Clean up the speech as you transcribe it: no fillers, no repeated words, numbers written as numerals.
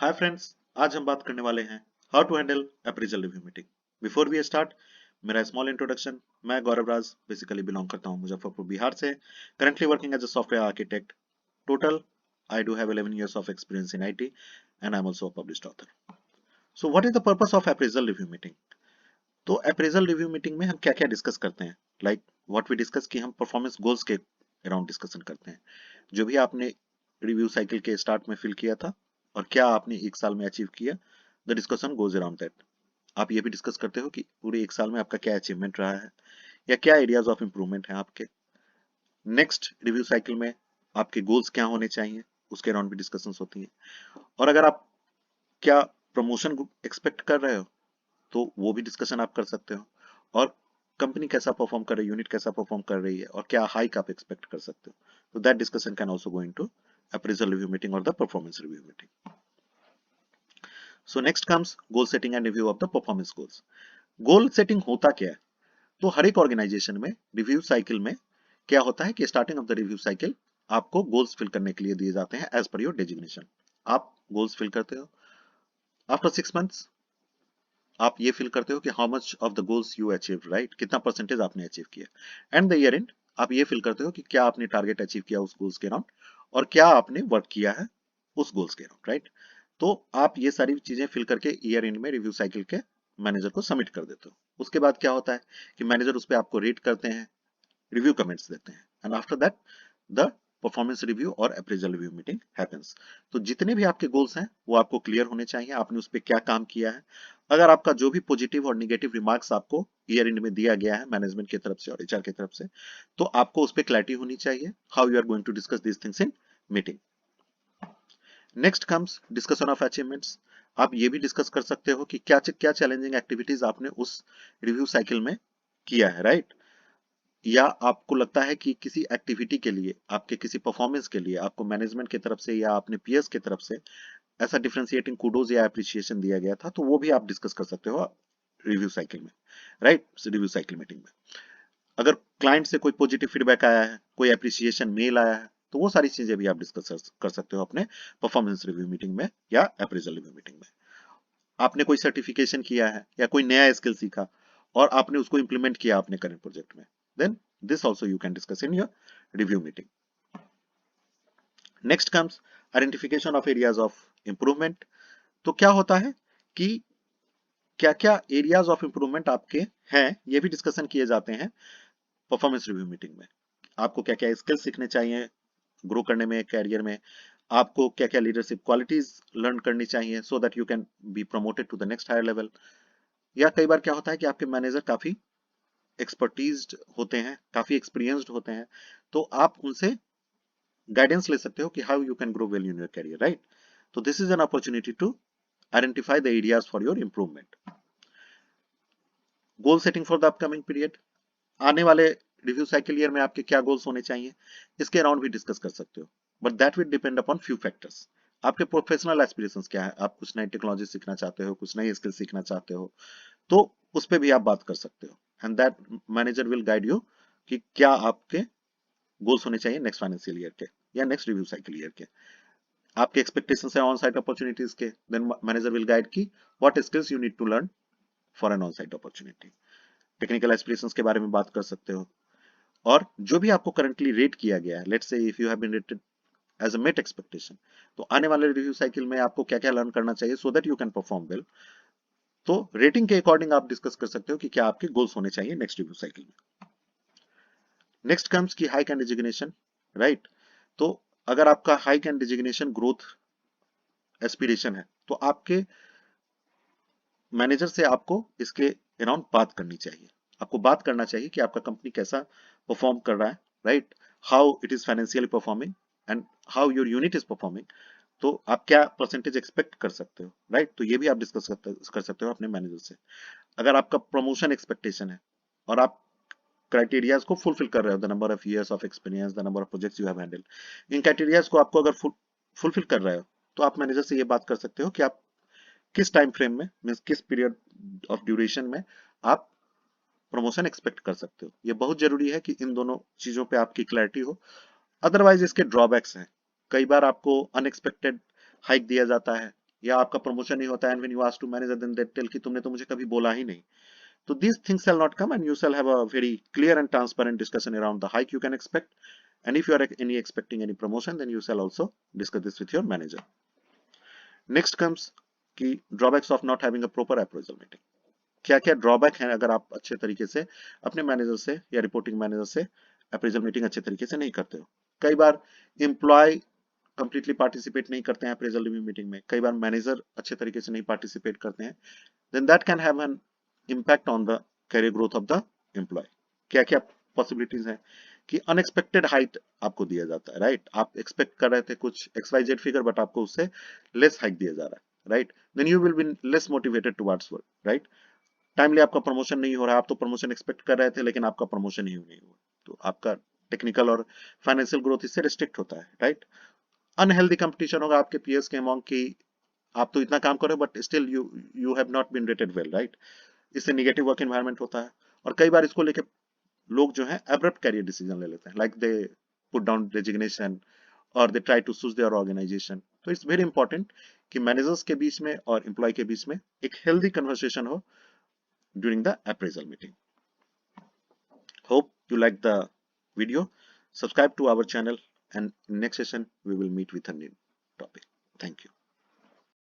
Hi friends, आज हम बात करने वाले हैं how to handle appraisal review meeting. Before we start, मेरा स्मॉल इंट्रोडक्शन। मैं गौरव राज बेसिकली बिलोंग करता हूं मुजफ्फरपुर बिहार से। Currently working as a software architect. Total I do have 11 years of experience in IT and I'm also a published author. So what is the purpose of appraisal review meeting? तो appraisal review meeting में हम क्या क्या discuss करते हैं, like what we discuss कि हम performance goals के अराउंड डिस्कशन करते हैं। जो भी आपने रिव्यू साइकिल के स्टार्ट में फिल किया था और क्या आपने एक साल में अचीव किया, the discussion goes around that. आप ये भी डिस्कस करते हो कि पूरे एक साल में आपका क्या अचीवमेंट रहा है या क्या एरियाज ऑफ इम्प्रूवमेंट है आपके। नेक्स्ट रिव्यू साइकिल में आपके गोल्स क्या होने चाहिए, उसके अराउंड भी डिस्कशंस होती हैं। और अगर आप क्या प्रमोशन एक्सपेक्ट कर रहे हो तो वो भी डिस्कशन आप कर सकते हो। और कंपनी कैसा परफॉर्म कर रही है, यूनिट कैसा परफॉर्म कर रही है और क्या हाइक आप एक्सपेक्ट कर सकते हो, तो that discussion can also go into appraisal review meeting और the performance review meeting. So next comes goal setting and review of the performance goals. Goal setting होता क्या है? तो हर एक ऑर्गेनाइजेशन में रिव्यू साइकिल में क्या होता है कि starting of the review cycle आपको गोल्स फिल करने के लिए दिए जाते हैं एज पर योर डेजिग्नेशन। आप गोल्स फिल करते हो। आफ्टर 6 months आप ये फील करते हो कि how much of the goals you achieve, right, कितना परसेंटेज आपने अचीव किया। एंड द ईयर एंड आप ये फील करते हो कि क्या आपने टारगेट अचीव किया उस गोल्स के अराउंड और क्या आपने वर्क किया है उस गोल्स के अराउंड, राइट। तो आप ये सारी चीजें फिल करके ईयर एंड में रिव्यू साइकिल के मैनेजर को सबमिट कर देते हो। उसके बाद क्या होता है कि मैनेजर उस पर आपको रेट करते हैं, रिव्यू कमेंट्स देते हैं and after that the performance review और अप्रेजल रिव्यू मीटिंग हैपेंस। तो जितने भी आपके गोल्स हैं वो आपको क्लियर होने चाहिए, आपने उस पर क्या काम किया है। अगर आपका जो भी पॉजिटिव और निगेटिव रिमार्क्स आपको ईयर एंड में दिया गया है मैनेजमेंट की तरफ से और एचआर की तरफ से, तो आपको उस पर क्लैरिटी होनी चाहिए how you are going to discuss this things in meeting. Next comes discussion of achievements. आप ये भी डिस्कस कर सकते हो कि क्या क्या चैलेंजिंग एक्टिविटीज आपने उस रिव्यू साइकिल में किया है, राइट। या आपको लगता है कि किसी एक्टिविटी के लिए, आपके किसी परफॉर्मेंस के लिए आपको मैनेजमेंट की तरफ से या अपने पीएर्स की तरफ से ऐसा डिफरेंशिएटिंग कुडोज या एप्रिसिएशन दिया गया था, तो वो भी आप डिस्कस कर सकते हो रिव्यू साइकिल में, राइट, रिव्यू साइकिल मीटिंग में। अगर क्लाइंट से कोई पॉजिटिव फीडबैक आया है, कोई एप्रिसिएशन मेल आया है, तो वो सारी चीजें भी आप डिस्कस कर सकते हो अपने परफॉर्मेंस रिव्यू मीटिंग में या अप्रेजल रिव्यू मीटिंग में। आपने कोई सर्टिफिकेशन किया है या कोई नया स्किल सीखा और आपने उसको इंप्लीमेंट किया अपने करंट प्रोजेक्ट में, then this also you can discuss in your review meeting. Next comes identification of areas of improvement. तो क्या होता है कि क्या क्या एरियाज ऑफ इंप्रूवमेंट आपके हैं, ये भी डिस्कशन किए जाते हैं परफॉर्मेंस रिव्यू मीटिंग में। आपको क्या क्या स्किल सीखने चाहिए ग्रो करने में, कैरियर में। आपको क्या क्या लीडरशिप क्वालिटीज लर्न करनी चाहिए so that you can be promoted to the next higher level. या कई बार क्या होता है कि आपके मैनेजर काफी एक्सपर्टीज्ड होते हैं, काफी एक्सपीरियंस्ड होते हैं, तो आप उनसे गाइडेंस ले सकते हो कि how you can grow well in your career, right. तो this is an opportunity to identify the areas for your improvement. Goal setting for the upcoming period. आने वाले रिव्यू साइकिल ईयर में आपके क्या गोल्स होने चाहिए, इसके अराउंड भी डिस्कस कर सकते हो। But that will depend upon few factors. आपके प्रोफेशनल एस्पिरेशंस क्या है, आप कुछ नई टेक्नोलॉजी सीखना चाहते हो, कुछ नई स्किल सीखना चाहते हो, तो उस पर भी आप बात कर सकते हो। And that manager will guide you कि क्या आपके गोल्स होने चाहिए नेक्स्ट फाइनेंशियल ईयर के या नेक्स्ट रिव्यू साइकिल ईयर के। आपके एक्सपेक्टेशंस है ऑन साइट अपॉर्चुनिटीज के, देन मैनेजर विल गाइड की what skills you need to learn for an on site opportunity. Technical aspirations के बारे में बात कर सकते हो। और जो भी आपको करंटली रेट किया गया है, let's see if you have been rated as a met expectation, तो आने वाले रिव्यू साइकिल में आपको क्या क्या लर्न करना चाहिए so that you can perform well. तो रेटिंग के अकॉर्डिंग आप डिस्कस कर सकते हो कि क्या आपके गोल्स होने चाहिए नेक्स्ट रिव्यू साइकिल में। नेक्स्ट कम्स की हाइक एंड डिजिग्नेशन, राइट। तो अगर आपका hike and designation growth aspiration है, तो आपके मैनेजर से आपको इसके अराउंड बात करनी चाहिए। आपको बात करना चाहिए कि आपका कंपनी कैसा परफॉर्म कर रहा है, right, how it is financially performing and how your unit is performing. तो आप क्या परसेंटेज एक्सपेक्ट कर सकते हो, राइट। तो ये भी आप डिस्कस कर सकते हो अपने मैनेजर से। अगर आपका प्रमोशन एक्सपेक्टेशन है और आप क्राइटेरियाज को फुलफिल कर रहे हो, the number of years of experience, the number of projects you have handle, in criterias को आपको अगर फुलफिल कर रहे हो, तो आप मैनेजर से ये बात कर सकते हो कि आप किस टाइम फ्रेम में, मींस किस पीरियड ऑफ ड्यूरेशन में आप प्रमोशन एक्सपेक्ट कर सकते हो। ये बहुत जरूरी है कि इन दोनों चीजों पे आपकी क्लैरिटी हो। अदरवाइज इसके ड्रॉबैक्स हैं। कई बार आपको अनएक्सपेक्टेड हाइक दिया जाता है या आपका प्रमोशन नहीं होता है, and when you ask to manager then they tell कि तुमने तो मुझे कभी बोला ही नहीं. So these things shall not come, and you shall have a very clear and transparent discussion around the hike you can expect. And if you are expecting any promotion, then you shall also discuss this with your manager. Next comes कि drawbacks of not having a proper appraisal meeting. क्या क्या drawback है अगर आप अच्छे तरीके से अपने मैनेजर से या रिपोर्टिंग मैनेजर से अप्रेजल मीटिंग अच्छे तरीके से नहीं करते हो. कई बार एम्प्लॉय कंप्लीटली पार्टिसिपेट नहीं करते हैं अप्रेजल रिव्यू मीटिंग में, कई बार मैनेजर अच्छे तरीके से नहीं पार्टिसिपेट करते हैं, then that can have an impact on the career growth of the employee. क्या क्या पॉसिबिलिटीज हैं कि अनएक्सपेक्टेड हाइट आपको दिया जाता है, राइट? आप एक्सपेक्ट कर रहे थे कुछ XYZ फिगर, बट आपको उससे लेस हाइक दिया जा रहा है, right? Then you will be less motivated towards work, right? Timely आपका प्रमोशन नहीं हो रहा, आप तो प्रमोशन एक्सपेक्ट कर रहे थे लेकिन आपका प्रमोशन ही नहीं हुआ, तो आपका टेक्निकल और फाइनेंशियल ग्रोथ इससे रिस्ट्रिक्ट होता है, राइट? अनहेल्दी कंपटीशन होगा आपके पीएर्स के अमंग की, आप तो इतना काम करो but still you you have not been rated well, right? इससे निगेटिव वर्क एनवायरनमेंट होता है. और कई बार इसको लेके लोग जो है एब्रप्ट कैरियर डिसीजन ले लेते हैं, like they put down resignation और they try to switch their organisation. तो इट्स वेरी इंपॉर्टेंट कि मैनेजर्स के बीच में और एम्प्लॉय के बीच में एक हेल्दी कन्वर्सेशन हो during the appraisal meeting. Hope you like the video. Subscribe to our channel, and in next session we will meet with a new topic. Thank you.